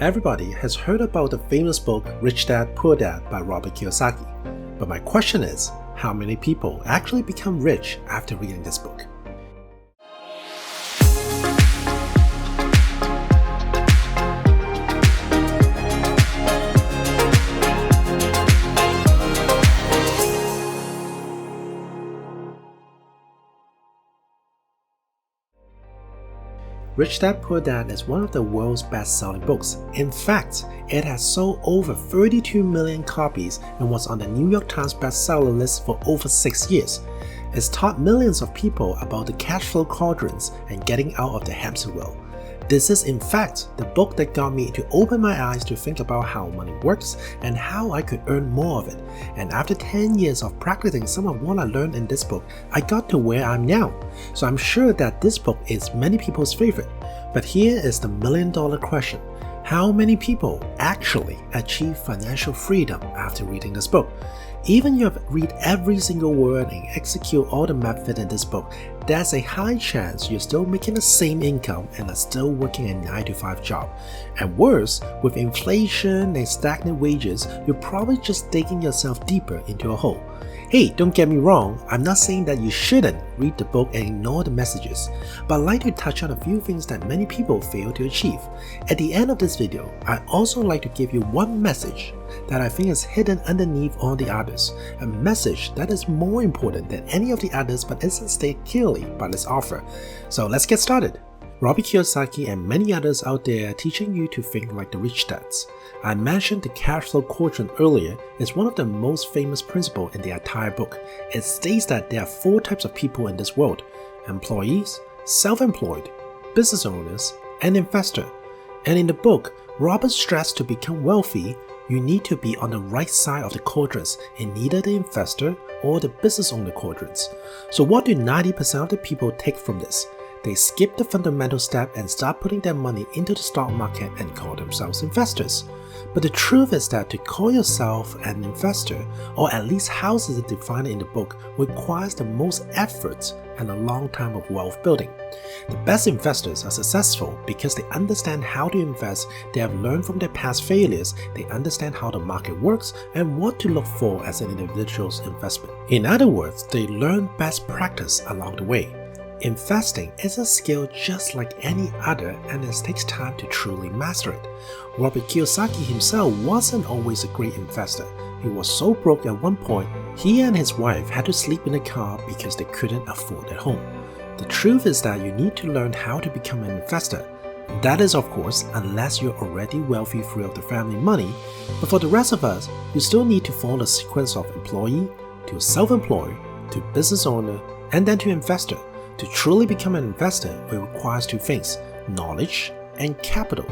Everybody has heard about the famous book Rich Dad, Poor Dad by Robert Kiyosaki. But my question is, how many people actually become rich after reading this book? Rich Dad Poor Dad is one of the world's best-selling books. In fact, it has sold over 32 million copies and was on the New York Times bestseller list for over 6 years. It's taught millions of people about the cash flow quadrants and getting out of the hamster wheel. This is in fact the book that got me to open my eyes to think about how money works and how I could earn more of it. And after 10 years of practicing some of what I learned in this book, I got to where I'm now. So I'm sure that this book is many people's favorite. But here is the million-dollar question. How many people actually achieve financial freedom after reading this book? Even if you have read every single word and execute all the method in this book, there's a high chance you're still making the same income and are still working a 9-to-5 job. And worse, with inflation and stagnant wages, you're probably just digging yourself deeper into a hole. Hey, don't get me wrong, I'm not saying that you shouldn't read the book and ignore the messages, but I'd like to touch on a few things that many people fail to achieve. At the end of this video, I'd also like to give you one message that I think is hidden underneath all the others, a message that is more important than any of the others but isn't stated clearly by this author. So let's get started. Robert Kiyosaki and many others out there are teaching you to think like the rich dads. I mentioned the cash flow quadrant earlier. Is one of the most famous principles in the entire book. It states that there are 4 types of people in this world: employees, self-employed, business owners, and investor. And in the book, Robert stressed to become wealthy, you need to be on the right side of the quadrants in neither the investor or the business owner quadrants. So what do 90% of the people take from this? They skip the fundamental step and start putting their money into the stock market and call themselves investors. But the truth is that to call yourself an investor, or at least how is it defined in the book, requires the most effort and a long time of wealth building. The best investors are successful because they understand how to invest, they have learned from their past failures, they understand how the market works and what to look for as an individual's investment. In other words, they learn best practice along the way. Investing is a skill just like any other, and it takes time to truly master it. Robert Kiyosaki himself wasn't always a great investor. He was so broke at one point, he and his wife had to sleep in a car because they couldn't afford a home. The truth is that you need to learn how to become an investor. That is, of course, unless you're already wealthy through the family money, but for the rest of us, you still need to follow the sequence of employee, to self-employed, to business owner, and then to investor. To truly become an investor, it requires 2 things: knowledge and capital.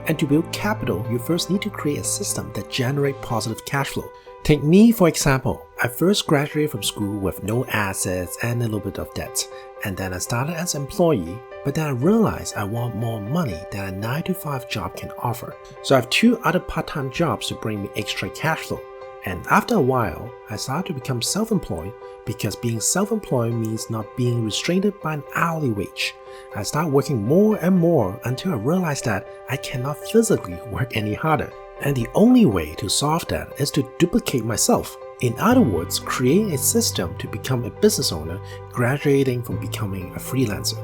And to build capital, you first need to create a system that generates positive cash flow. Take me for example. I first graduated from school with no assets and a little bit of debt. And then I started as an employee, but then I realized I want more money than a 9-to-5 job can offer. So I have 2 other part-time jobs to bring me extra cash flow. And after a while, I started to become self-employed because being self-employed means not being restrained by an hourly wage. I started working more and more until I realized that I cannot physically work any harder. And the only way to solve that is to duplicate myself. In other words, create a system to become a business owner, graduating from becoming a freelancer.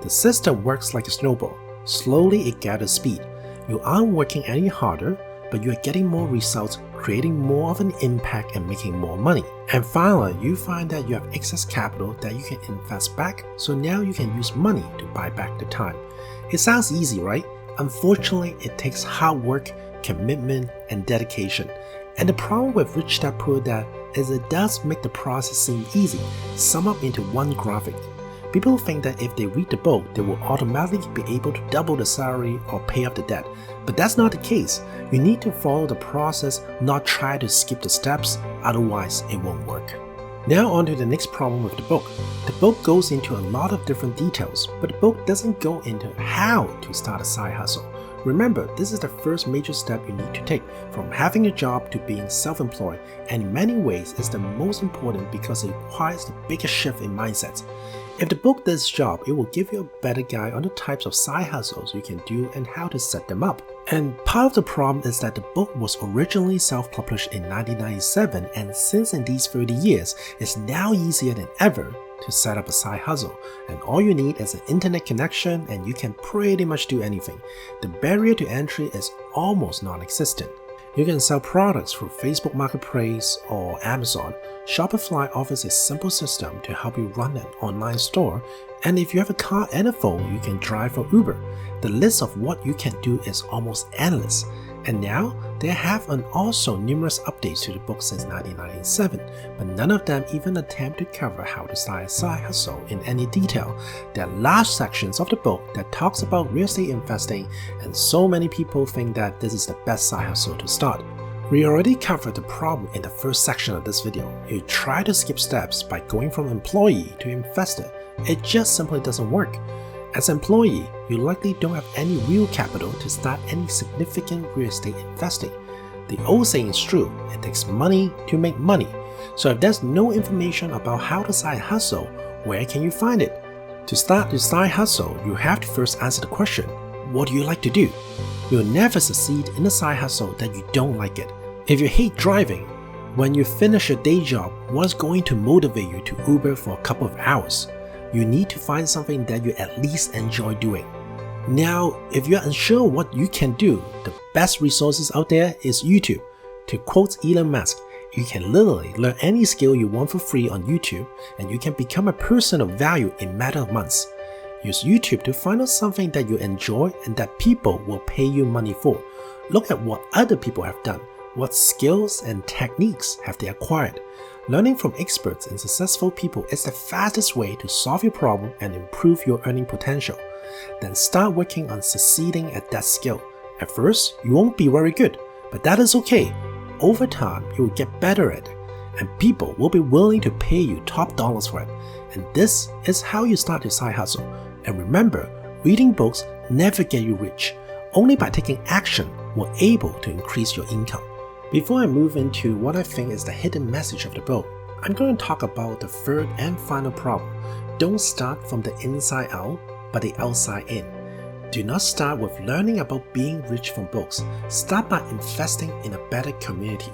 The system works like a snowball. Slowly it gathers speed. You aren't working any harder, but you are getting more results, creating more of an impact and making more money. And finally, you find that you have excess capital that you can invest back, so now you can use money to buy back the time. It sounds easy, right? Unfortunately, it takes hard work, commitment, and dedication. And the problem with Rich Dad Poor Dad is it does make the process seem easy, sum up into one graphic. People think that if they read the book, they will automatically be able to double the salary or pay off the debt. But that's not the case. You need to follow the process, not try to skip the steps, otherwise it won't work. Now on to the next problem with the book. The book goes into a lot of different details, but the book doesn't go into how to start a side hustle. Remember, this is the first major step you need to take, from having a job to being self-employed, and in many ways is the most important because it requires the biggest shift in mindsets. If the book does its job, it will give you a better guide on the types of side hustles you can do and how to set them up. And part of the problem is that the book was originally self-published in 1997, and since in these 30 years, it's now easier than ever to set up a side hustle, and all you need is an internet connection and you can pretty much do anything. The barrier to entry is almost non-existent. You can sell products through Facebook Marketplace or Amazon. Shopify offers a simple system to help you run an online store, and if you have a car and a phone, you can drive for Uber. The list of what you can do is almost endless. And now, there have been also numerous updates to the book since 1997, but none of them even attempt to cover how to start a side hustle in any detail. There are large sections of the book that talks about real estate investing, and so many people think that this is the best side hustle to start. We already covered the problem in the first section of this video. You try to skip steps by going from employee to investor. It just simply doesn't work. As an employee, you likely don't have any real capital to start any significant real estate investing. The old saying is true, it takes money to make money. So if there's no information about how to side hustle, where can you find it? To start your side hustle, you have to first answer the question, what do you like to do? You'll never succeed in a side hustle that you don't like it. If you hate driving, when you finish your day job, what's going to motivate you to Uber for a couple of hours? You need to find something that you at least enjoy doing. Now, if you're unsure what you can do, the best resources out there is YouTube. To quote Elon Musk, you can literally learn any skill you want for free on YouTube, and you can become a person of value in a matter of months. Use YouTube to find out something that you enjoy and that people will pay you money for. Look at what other people have done. What skills and techniques have they acquired? Learning from experts and successful people is the fastest way to solve your problem and improve your earning potential. Then start working on succeeding at that skill. At first, you won't be very good, but that is okay. Over time, you will get better at it, and people will be willing to pay you top dollars for it. And this is how you start your side hustle. And remember, reading books never get you rich. Only by taking action will able to increase your income. Before I move into what I think is the hidden message of the book, I'm going to talk about the third and final problem. Don't start from the inside out, but the outside in. Do not start with learning about being rich from books. Start by investing in a better community.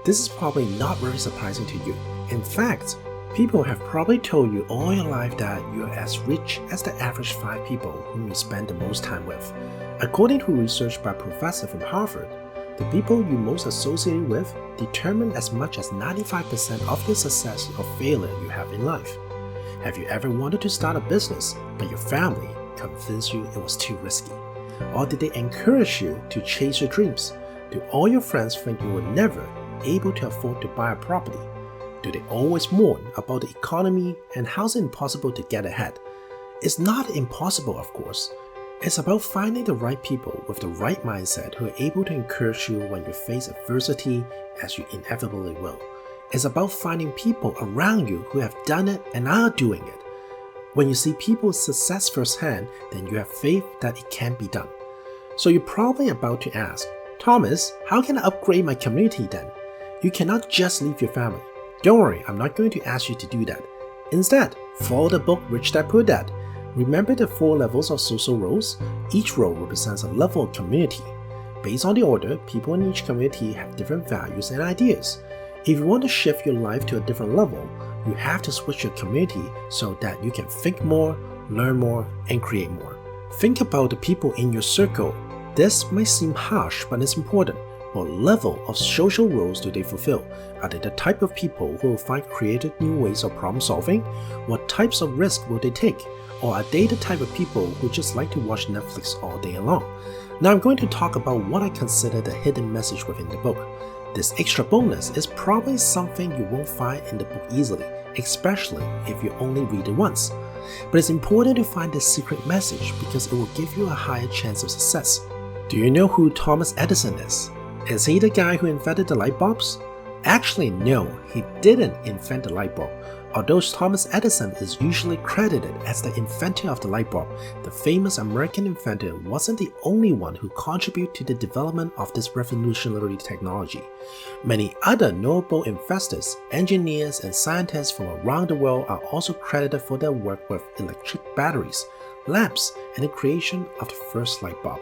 This is probably not very surprising to you. In fact, people have probably told you all your life that you're as rich as the average 5 people whom you spend the most time with. According to research by a professor from Harvard, the people you most associated with determine as much as 95% of your success or failure you have in life. Have you ever wanted to start a business, but your family convinced you it was too risky? Or did they encourage you to chase your dreams? Do all your friends think you were never able to afford to buy a property? Do they always mourn about the economy and how's it impossible to get ahead? It's not impossible, of course. It's about finding the right people with the right mindset who are able to encourage you when you face adversity, as you inevitably will. It's about finding people around you who have done it and are doing it. When you see people's success firsthand, then you have faith that it can be done. So you're probably about to ask, Thomas, how can I upgrade my community then? You cannot just leave your family. Don't worry, I'm not going to ask you to do that. Instead, follow the book Rich Dad Poor Dad. Remember the 4 levels of social roles? Each role represents a level of community. Based on the order, people in each community have different values and ideas. If you want to shift your life to a different level, you have to switch your community so that you can think more, learn more, and create more. Think about the people in your circle. This might seem harsh, but it's important. What level of social roles do they fulfill? Are they the type of people who will find creative new ways of problem solving? What types of risks will they take? Or are they the type of people who just like to watch Netflix all day long? Now I'm going to talk about what I consider the hidden message within the book. This extra bonus is probably something you won't find in the book easily, especially if you only read it once. But it's important to find this secret message because it will give you a higher chance of success. Do you know who Thomas Edison is? Is he the guy who invented the light bulbs? Actually, no, he didn't invent the light bulb. Although Thomas Edison is usually credited as the inventor of the light bulb, the famous American inventor wasn't the only one who contributed to the development of this revolutionary technology. Many other notable inventors, engineers, and scientists from around the world are also credited for their work with electric batteries, lamps, and the creation of the first light bulb.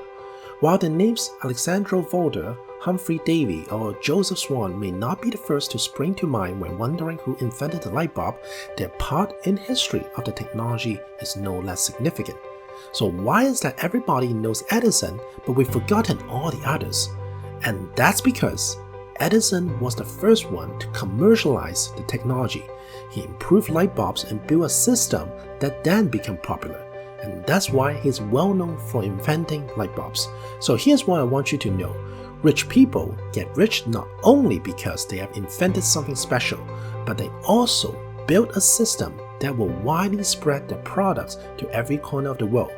While the names Alexander Volta, Humphrey Davy, or Joseph Swan may not be the first to spring to mind when wondering who invented the light bulb, their part in history of the technology is no less significant. So why is that everybody knows Edison, but we've forgotten all the others? And that's because Edison was the first one to commercialize the technology. He improved light bulbs and built a system that then became popular. And that's why he's well known for inventing light bulbs. So here's what I want you to know. Rich people get rich not only because they have invented something special, but they also built a system that will widely spread their products to every corner of the world.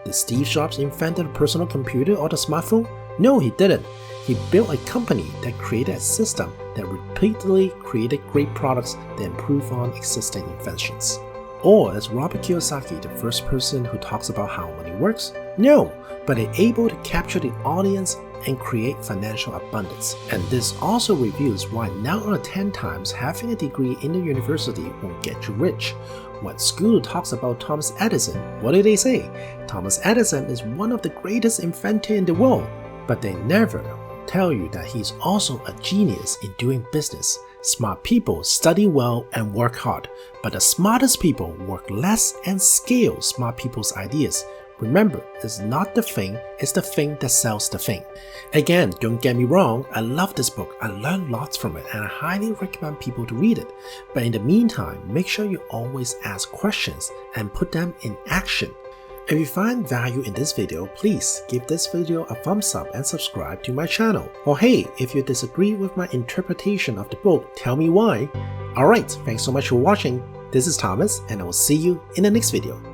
Did Steve Jobs invent the personal computer or the smartphone? No, he didn't. He built a company that created a system that repeatedly created great products that improve on existing inventions. Or is Robert Kiyosaki the first person who talks about how money works? No, but they're able to capture the audience and create financial abundance. And this also reveals why 9 out of 10 times having a degree in the university won't get you rich. When school talks about Thomas Edison, what do they say? Thomas Edison is one of the greatest inventors in the world, but they never tell you that he's also a genius in doing business. Smart people study well and work hard, but the smartest people work less and scale smart people's ideas. Remember, it's not the thing, it's the thing that sells the thing. Again, don't get me wrong, I love this book, I learned lots from it, and I highly recommend people to read it. But in the meantime, make sure you always ask questions and put them in action. If you find value in this video, please give this video a thumbs up and subscribe to my channel. Or hey, if you disagree with my interpretation of the book, tell me why. Alright, thanks so much for watching. This is Thomas, and I will see you in the next video.